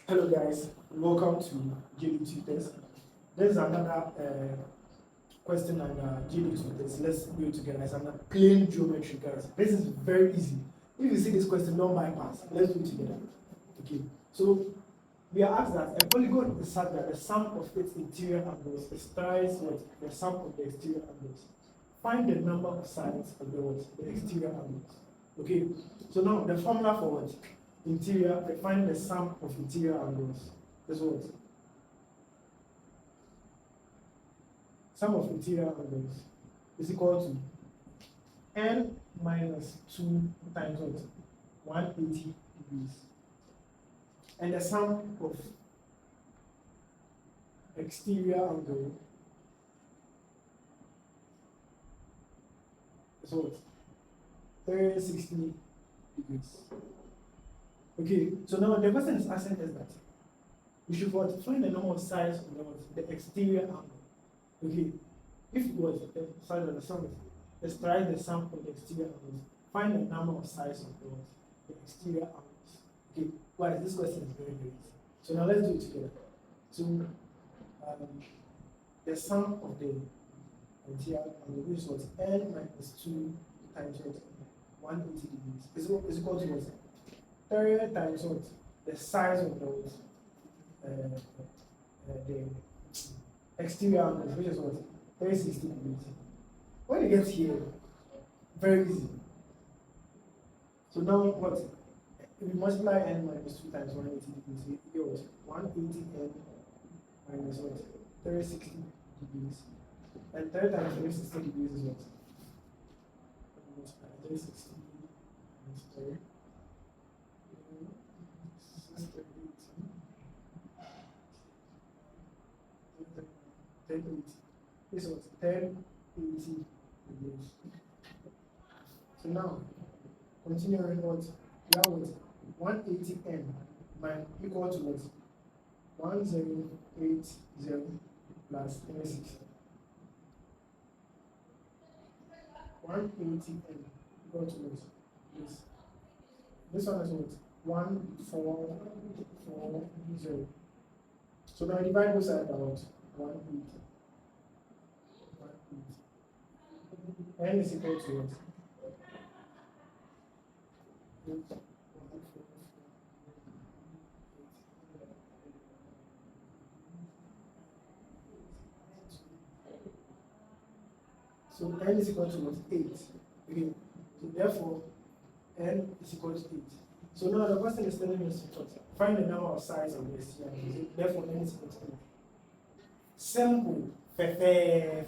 Hello guys, welcome to Gyeedu Tutors. This is another question under Gyeedu Tutors. Let's do it together. It's another plain geometry, guys. This is very easy. If you see this question, don't bypass. Let's do it together. Okay. So we are asked that a polygon is such that the sum of its interior angles is thrice what the sum of the exterior angles. Find the number of sides of the exterior angles. Okay. So now the formula for what? Interior, I find the sum of interior angles. That's what? Sum of interior angles is equal to n minus 2 times what? 180 degrees. And the sum of exterior angle is what? 360 degrees. Okay, so now the question is asking us that we should find the normal size of the exterior angle. Okay, if it was the size of the sum, let's try the sum of the exterior angles. Find the number of sides of the exterior angles. Okay, guys, this question is very easy. So now let's do it together. So the sum of the interior angle, which was n minus 2 times what? 180 degrees, is equal to what? 30 times what? The size of those the exterior angles, which is what? 360 degrees. When you get here, very easy. So now what? If you multiply n minus 2 times 180 degrees, you get what? 180 n minus what? 360 degrees. And 30 times 360 degrees is what? 360 minus 30. This was 1080 degrees. So now, continuing what? We have what? 180n equal to what? 1080 plus 360. 180n equal to what? This one is what? 1440. So now divide both sides by what? 180. N is equal to what? So n is equal to what? 8. Okay. So therefore, n is equal to 8. So now the question is telling us to find the number of sides of the exterior. Therefore, n is equal to 8. Simple. Fair.